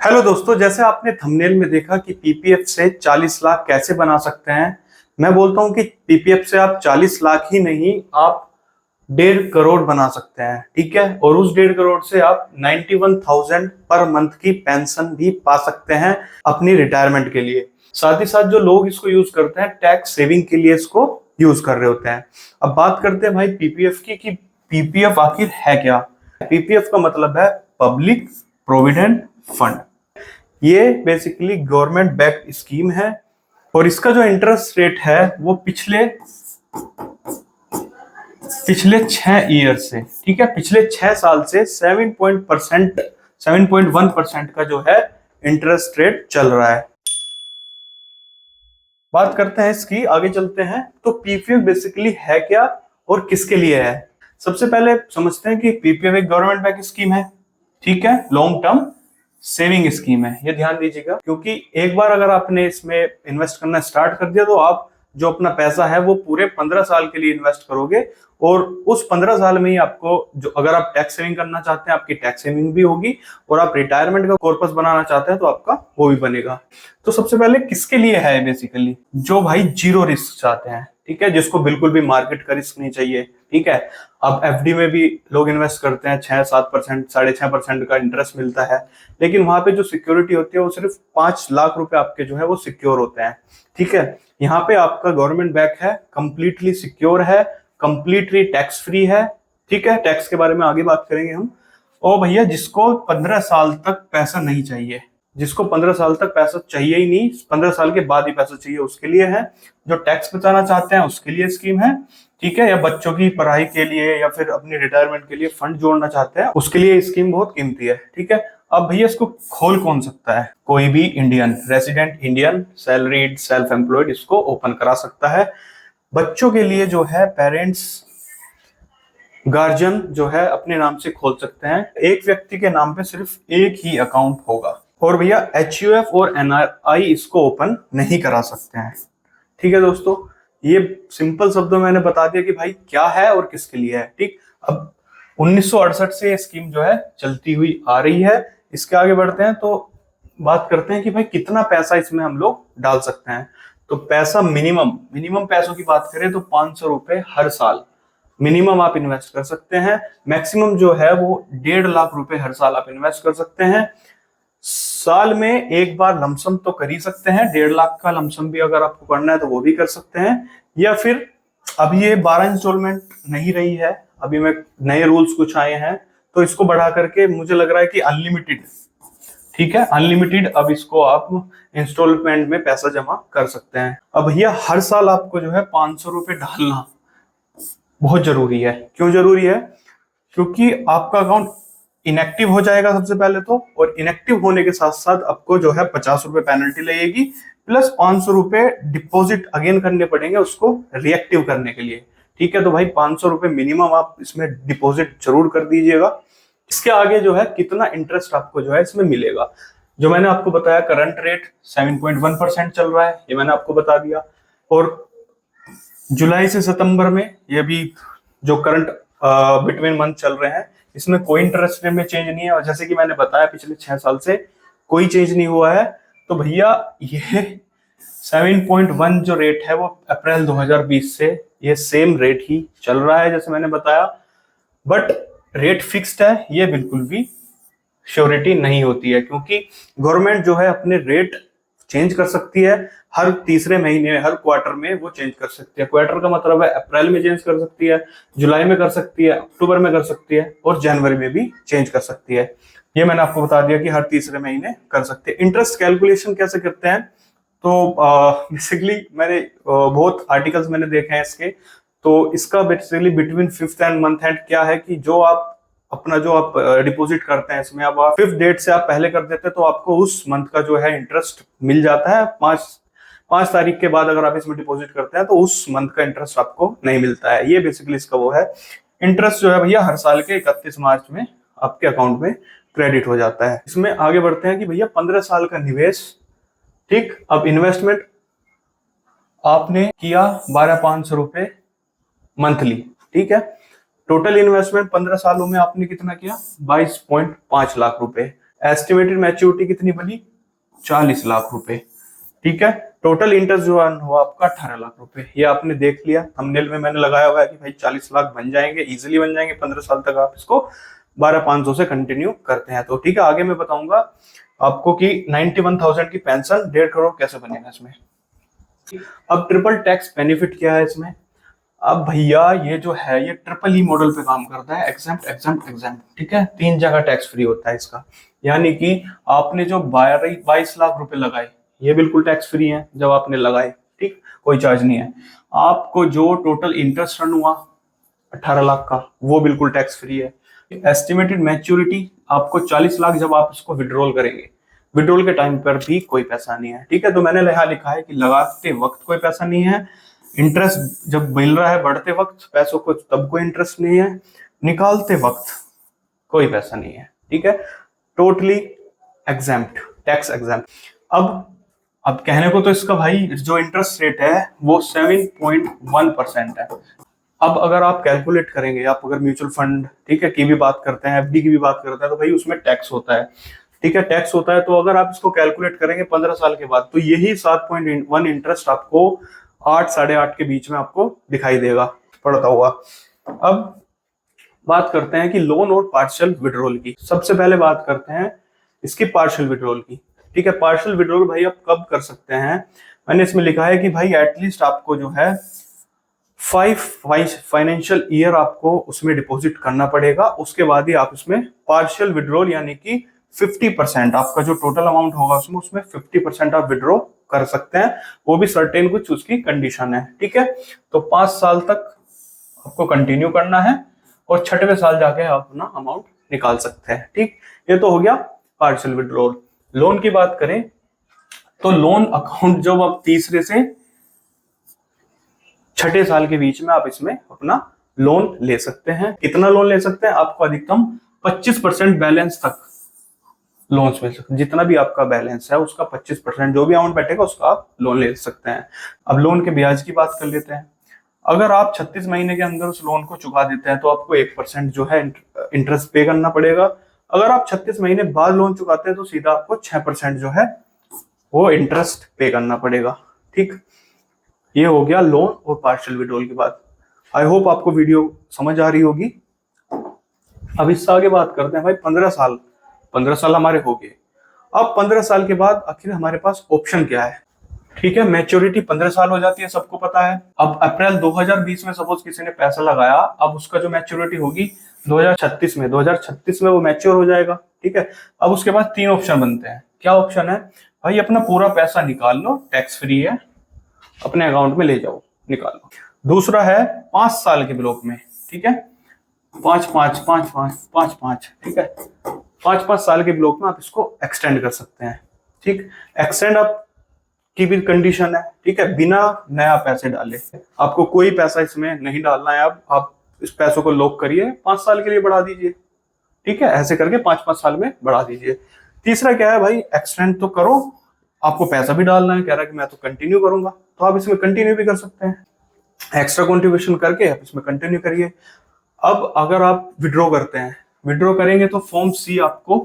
Hello दोस्तों, जैसे आपने थंबनेल में देखा कि पीपीएफ से 40 लाख कैसे बना सकते हैं। मैं बोलता हूं कि पीपीएफ से आप 40 लाख ही नहीं, आप 1.5 करोड़ बना सकते हैं। ठीक है, और उस 1.5 करोड़ से आप 91,000 पर मंथ की पेंशन भी पा सकते हैं अपनी रिटायरमेंट के लिए। साथ ही साथ जो लोग इसको यूज करते हैं टैक्स सेविंग के लिए इसको यूज कर रहे होते हैं। अब बात करते हैं भाई पीपीएफ की कि पीपीएफ आखिर है क्या। पीपीएफ का मतलब है पब्लिक प्रोविडेंट फंड। ये बेसिकली गवर्नमेंट बैक्ड स्कीम है और इसका जो इंटरेस्ट रेट है वो पिछले 6 ईयर से, ठीक है, पिछले 6 साल से 7.1% का जो है इंटरेस्ट रेट चल रहा है। बात करते हैं इसकी, आगे चलते हैं। तो पीपीएफ बेसिकली है क्या और किसके लिए है। सबसे पहले समझते हैं कि पीपीएफ एक गवर्नमेंट बैक स्कीम है, ठीक है, लॉन्ग टर्म सेविंग स्कीम है। ये ध्यान दीजिएगा, क्योंकि एक बार अगर आपने इसमें इन्वेस्ट करना स्टार्ट कर दिया तो आप जो अपना पैसा है वो पूरे 15 साल के लिए इन्वेस्ट करोगे और उस 15 साल में ही आपको जो, अगर आप टैक्स सेविंग करना चाहते हैं आपकी टैक्स सेविंग भी होगी और आप रिटायरमेंट का कॉर्पस बनाना चाहते हैं तो आपका वो भी बनेगा। तो सबसे पहले किसके लिए है, बेसिकली जो भाई जीरो रिस्क चाहते हैं, ठीक है, जिसको बिल्कुल भी मार्केट का रिस्क नहीं चाहिए। ठीक है, अब एफडी में भी लोग इन्वेस्ट करते हैं, 6-7%, 6.5% का इंटरेस्ट मिलता है, लेकिन वहां पे जो सिक्योरिटी होती है वो सिर्फ 5 लाख रुपए आपके जो है वो सिक्योर होते हैं। ठीक है, यहाँ पे आपका गवर्नमेंट बैक है, कंप्लीटली सिक्योर है, कंप्लीटली टैक्स फ्री है। ठीक है, टैक्स के बारे में आगे बात करेंगे हम। और भैया जिसको 15 साल तक पैसा नहीं चाहिए, जिसको 15 साल तक पैसा चाहिए ही नहीं, 15 साल के बाद ही पैसा चाहिए, उसके लिए है। जो टैक्स बचाना चाहते हैं उसके लिए स्कीम है, ठीक है, या बच्चों की पढ़ाई के लिए या फिर अपनी रिटायरमेंट के लिए फंड जोड़ना चाहते हैं उसके लिए स्कीम बहुत कीमती है। ठीक है, अब भैया इसको खोल कौन सकता है, कोई भी Indian resident, Indian salaried, self employed इसको ओपन करा सकता है। बच्चों के लिए जो है पेरेंट्स, गार्जियन जो है अपने नाम से खोल सकते हैं। एक व्यक्ति के नाम पे सिर्फ एक ही अकाउंट होगा। और भैया एचयूएफ और एनआरआई इसको ओपन नहीं करा सकते हैं। ठीक है दोस्तों, ये सिंपल शब्दों में मैंने बता दिया कि भाई क्या है और किसके लिए है। ठीक, अब 1968 से ये स्कीम जो है चलती हुई आ रही है। इसके आगे बढ़ते हैं तो बात करते हैं कि भाई कितना पैसा इसमें हम लोग डाल सकते हैं। तो पैसा मिनिमम पैसों की बात करें तो 500 रुपए हर साल मिनिमम आप इन्वेस्ट कर सकते हैं। मैक्सिमम जो है वो 1.5 लाख रुपए हर साल आप इन्वेस्ट कर सकते हैं। साल में एक बार लमसम तो कर ही सकते हैं, 1.5 लाख का लमसम भी अगर आपको करना है तो वो भी कर सकते हैं। या फिर अभी ये 12 इंस्टॉलमेंट नहीं रही है, अभी में नए रूल्स कुछ आए हैं तो इसको बढ़ा करके मुझे लग रहा है कि अनलिमिटेड, ठीक है, अनलिमिटेड अब इसको आप इंस्टॉलमेंट में पैसा जमा कर सकते हैं। अब भैया हर साल आपको जो है 500 रुपए डालना बहुत जरूरी है। क्यों जरूरी है? क्योंकि आपका अकाउंट इनएक्टिव हो जाएगा सबसे पहले तो, और इनएक्टिव होने के साथ साथ आपको जो है 50 रुपए पेनल्टी लगेगी, प्लस 500 रुपए डिपॉजिट अगेन करने पड़ेंगे उसको रिएक्टिव करने के लिए। ठीक है, तो भाई 500 रुपए मिनिमम आप इसमें डिपॉजिट जरूर कर दीजिएगा। इसके आगे जो है कितना इंटरेस्ट आपको जो है इसमें मिलेगा, जो मैंने आपको बताया करंट रेट 7.1% चल रहा है, ये मैंने आपको बता दिया। और जुलाई से सितंबर में ये भी जो करंट बिटवीन मंथ चल रहे हैं इसमें कोई इंटरेस्ट रेट में चेंज नहीं है, और जैसे कि मैंने बताया पिछले 6 साल से कोई चेंज नहीं हुआ है। तो भैया ये 7.1 जो रेट है वो अप्रैल 2020 से ये सेम रेट ही चल रहा है जैसे मैंने बताया। बट रेट फिक्स्ड है, ये बिल्कुल भी श्योरिटी नहीं होती है, क्योंकि गवर्नमेंट जो है अपने रेट चेंज कर सकती है हर तीसरे महीने, हर क्वार्टर में वो चेंज कर सकती है। क्वार्टर का मतलब है अप्रैल में चेंज कर सकती है, जुलाई में कर सकती है, अक्टूबर में कर सकती है और जनवरी में भी चेंज कर सकती है। ये मैंने आपको बता दिया कि हर तीसरे महीने कर सकते हैं। इंटरेस्ट कैलकुलेशन कैसे करते हैं, तो बेसिकली मैंने बहुत आर्टिकल्स मैंने देखे हैं इसके। तो इसका basically between 5th and month and क्या है कि जो आप अपना जो आप डिपॉजिट करते हैं इसमें आप 5th डेट से आप पहले कर देते हैं तो आपको उस मंथ का जो है इंटरेस्ट मिल जाता है। 5 तारीख के बाद अगर आप इसमें डिपॉजिट करते हैं तो उस मंथ का इंटरेस्ट आपको नहीं मिलता है। ये बेसिकली इसका वो है। इंटरेस्ट जो है भैया हर साल के 31 मार्च में आपके अकाउंट में क्रेडिट हो जाता है। इसमें आगे बढ़ते हैं कि भैया 15 साल का निवेश, ठीक, अब इन्वेस्टमेंट आपने किया 12,500 रुपए मंथली, ठीक है, टोटल इन्वेस्टमेंट 15 सालों में आपने कितना किया 22.5 लाख रुपए। एस्टिमेटेड मैच्योरिटी कितनी बनी, 40 लाख रुपए। ठीक है, टोटल इंटरेस्ट जो अर्न हुआ आपका 18 लाख रुपए। ये आपने देख लिया, थंबनेल में मैंने लगाया हुआ है कि भाई 40 लाख बन जाएंगे, इजीली बन जाएंगे 15 साल तक आप इसको 12,500 से कंटिन्यू करते हैं तो। ठीक है, आगे मैं बताऊंगा आपको कि 91,000 की पेंशन 1.5 करोड़ कैसे बनेगा इसमें। अब ट्रिपल टैक्स बेनिफिट क्या है इसमें। अब भैया ये जो है ये ट्रिपल ई मॉडल पे काम करता है, एग्जेम्प्ट एग्जेम्प्ट एग्जेम्प्ट। ठीक है, 3 जगह टैक्स फ्री होता है इसका। यानी कि आपने जो 22 लाख रुपए लगाए ये बिल्कुल टैक्स फ्री है जब आपने लगाए। ठीक, कोई चार्ज नहीं है। आपको जो टोटल इंटरेस्ट रन हुआ 18 लाख का वो बिल्कुल टैक्स फ्री है। एस्टिमेटेड मैच्योरिटी आपको 40 लाख जब आप इसको विड्रॉल करेंगे, विड्रॉल के टाइम पर भी कोई पैसा नहीं है। ठीक है, तो मैंने यहाँ लिखा है कि लगाते वक्त कोई पैसा नहीं है, इंटरेस्ट जब मिल रहा है बढ़ते वक्त पैसों को तब कोई इंटरेस्ट नहीं है, निकालते वक्त कोई पैसा नहीं है। ठीक है, टोटली एग्जेम्प्ट, टैक्स एग्जेम्प्ट। अब कहने को तो इसका भाई जो इंटरेस्ट रेट है वो 7.1% है। अब अगर आप कैलकुलेट करेंगे, आप अगर म्यूचुअल फंड ठीक है की भी बात करते हैं, एफडी की भी बात करते हैं, तो भाई उसमें टैक्स होता है। ठीक है, टैक्स होता है। तो अगर आप इसको कैलकुलेट करेंगे 15 साल के बाद तो यही 7.1 इंटरेस्ट आपको 8 साढ़े 8 के बीच में आपको दिखाई देगा पड़ता हुआ। अब बात करते हैं कि लोन और पार्शियल विड्रॉल की। सबसे पहले बात करते हैं इसकी पार्शियल विड्रॉल की। ठीक है, पार्शियल विड्रॉल भाई आप कब कर सकते हैं, मैंने इसमें लिखा है कि भाई एटलीस्ट आपको जो है 5 फाइनेंशियल ईयर आपको उसमें डिपॉजिट करना पड़ेगा, उसके बाद ही आप इसमें पार्शियल विड्रॉल यानी कि 50% आपका जो टोटल अमाउंट होगा उसमें 50% आप विड्रॉ कर सकते हैं। वो भी सर्टेन कुछ उसकी कंडीशन है। ठीक है, तो 5 साल तक आपको कंटिन्यू करना है और 6वें साल जाके आप अपना अमाउंट निकाल सकते हैं। ठीक, ये तो हो गया पार्शियल विड्रॉल। लोन की बात करें तो लोन अकाउंट जब आप 3 से 6 साल के बीच में आप इसमें अपना लोन ले सकते हैं। कितना लोन ले सकते हैं, आपको अधिकतम 25% बैलेंस तक लोन मिल सकते हैं। जितना भी आपका बैलेंस है उसका 25% जो भी अमाउंट बैठेगा उसका आप लोन ले सकते हैं। अब लोन के ब्याज की बात कर लेते हैं। अगर आप 36 महीने के अंदर उस लोन को चुका देते हैं तो आपको 1% जो है इंटरेस्ट पे करना पड़ेगा। अगर आप 36 महीने बाद लोन चुकाते हैं तो सीधा आपको 6% जो है वो इंटरेस्ट पे करना पड़ेगा। ठीक, ये हो गया लोन और पार्शियल विड्रॉल की बात। आई होप आपको वीडियो समझ आ रही होगी। अब इससे आगे बात करते हैं भाई 15 साल हमारे हो गए। अब 15 साल के बाद आखिर हमारे पास ऑप्शन क्या है। ठीक है, मैच्योरिटी 15 साल हो जाती है, सबको पता है। अब अप्रैल 2020 में सपोज किसी ने पैसा लगाया, अब उसका जो मैच्योरिटी होगी 2036 में, 2036 में वो मैच्योर हो जाएगा। ठीक है, अब उसके बाद 3 ऑप्शन बनते हैं। क्या ऑप्शन है भाई, अपना पूरा पैसा निकाल लो, टैक्स फ्री है, अपने अकाउंट में ले जाओ, निकाल लो। दूसरा है 5 साल के ब्लॉक में। ठीक है, 5-5 ठीक है, 5-5 साल के ब्लॉक में आप इसको एक्सटेंड कर सकते हैं। ठीक, एक्सटेंड आप की भी कंडीशन है। ठीक है, बिना नया पैसे डाले, आपको कोई पैसा इसमें नहीं डालना है। अब आप इस पैसों को लॉक करिए, 5 साल के लिए बढ़ा दीजिए। ठीक है, ऐसे करके 5-5 साल में बढ़ा दीजिए। तीसरा क्या है भाई, एक्सटेंड तो करो, आपको पैसा भी डालना है, कह रहा है कि मैं तो कंटिन्यू करूंगा, तो आप इसमें कंटिन्यू भी कर सकते हैं। एक्स्ट्रा कंट्रीब्यूशन करके आप इसमें कंटिन्यू करिए। अब अगर आप विड्रॉ करते हैं, विड्रॉ करेंगे तो फॉर्म सी आपको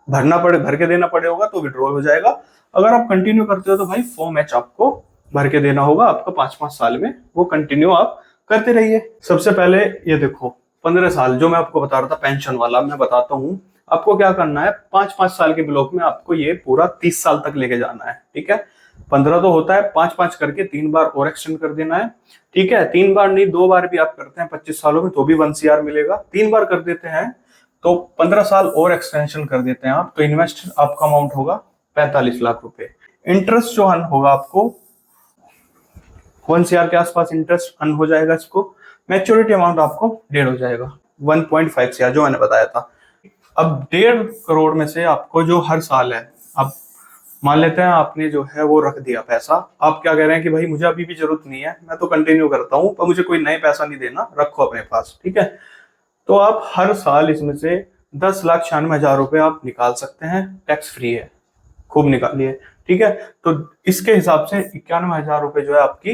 भर के देना पड़ेगा, तो विड्रॉल हो जाएगा। अगर आप कंटिन्यू करते हो तो भाई फॉर्म एच आपको भर के देना होगा, आपका 5-5 साल में वो कंटिन्यू आप करते रहिए। सबसे पहले ये देखो 15 साल जो मैं आपको बता रहा था पेंशन वाला, मैं बताता हूँ आपको क्या करना है। 5-5 साल के ब्लॉक में आपको ये पूरा 30 साल तक लेके जाना है। ठीक है, 15 तो होता है, 5-5 करके 3 बार और एक्सटेंड कर देना है। ठीक है, 3 बार नहीं 2 बार भी आप करते हैं 25 सालों में तो भी 1 CR मिलेगा। 3 बार कर देते हैं तो 15 साल और एक्सटेंशन कर देते हैं आप, तो इन्वेस्ट आपका अमाउंट होगा 45 लाख रुपए। इंटरेस्ट जो अन होगा आपको 1 CR के आसपास इंटरेस्ट अन हो जाएगा इसको। मैच्योरिटी अमाउंट आपको 1.5 हो जाएगा, 1.5 CR जो मैंने बताया था। अब 1.5 करोड़ में से आपको जो हर साल है, अब मान लेते हैं आपने जो है वो रख दिया पैसा, आप क्या कह रहे हैं कि भाई मुझे अभी भी जरूरत नहीं है, मैं तो कंटिन्यू करता हूँ, पर मुझे कोई नए पैसा नहीं देना, रखो अपने पास। ठीक है, तो आप हर साल इसमें से 10,96,000 रुपए आप निकाल सकते हैं, टैक्स फ्री है, खूब निकालिए। ठीक है, तो इसके हिसाब से 91,000 रुपए जो है आपकी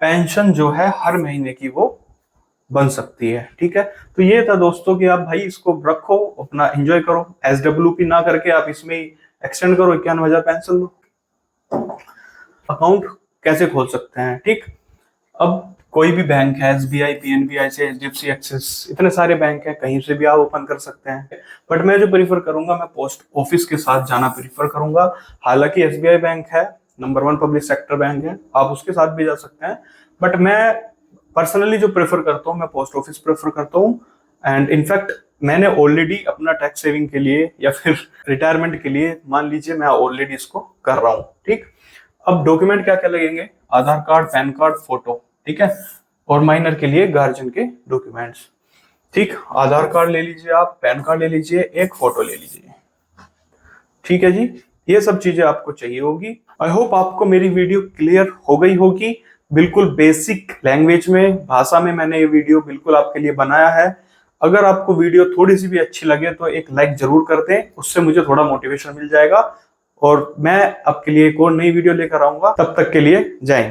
पेंशन जो है हर महीने की वो बन सकती है। ठीक है, तो ये था दोस्तों कि आप भाई इसको रखो, अपना एंजॉय करो, SWP ना करके आप इसमें ही एक्सटेंड करो, 91,000 पेंशन लो। अकाउंट कैसे खोल सकते हैं? ठीक, अब कोई भी बैंक है, SBI, PNB, ऐसे HDFC, एक्सिस, इतने सारे बैंक हैं, कहीं से भी आप ओपन कर सकते हैं। बट मैं जो प्रीफर करूंगा, मैं पोस्ट ऑफिस के साथ जाना प्रीफर करूंगा। हालांकि SBI बैंक है, नंबर 1 पब्लिक सेक्टर बैंक है, आप उसके साथ भी जा सकते हैं। बट मैं पर्सनली जो प्रेफर करता हूँ, मैं पोस्ट ऑफिस प्रेफर करता हूँ। एंड इनफैक्ट मैंने ऑलरेडी अपना टैक्स सेविंग के लिए या फिर रिटायरमेंट के लिए, मान लीजिए मैं ऑलरेडी इसको कर रहा हूँ। ठीक, अब डॉक्यूमेंट क्या क्या लगेंगे? आधार कार्ड, पैन कार्ड, फोटो। ठीक है, और माइनर के लिए गार्जियन के डॉक्यूमेंट्स। ठीक, आधार कार्ड ले लीजिए, आप पैन कार्ड ले लीजिए, एक फोटो ले लीजिए। ठीक है जी, ये सब चीजें आपको चाहिए होगी। आई होप आपको मेरी वीडियो क्लियर हो गई होगी। बिल्कुल बेसिक लैंग्वेज में, भाषा में मैंने ये वीडियो बिल्कुल आपके लिए बनाया है। अगर आपको वीडियो थोड़ी सी भी अच्छी लगे तो एक लाइक जरूर कर दें, उससे मुझे थोड़ा मोटिवेशन मिल जाएगा। और मैं आपके लिए एक और नई वीडियो लेकर आऊंगा, तब तक के लिए जय हिंद।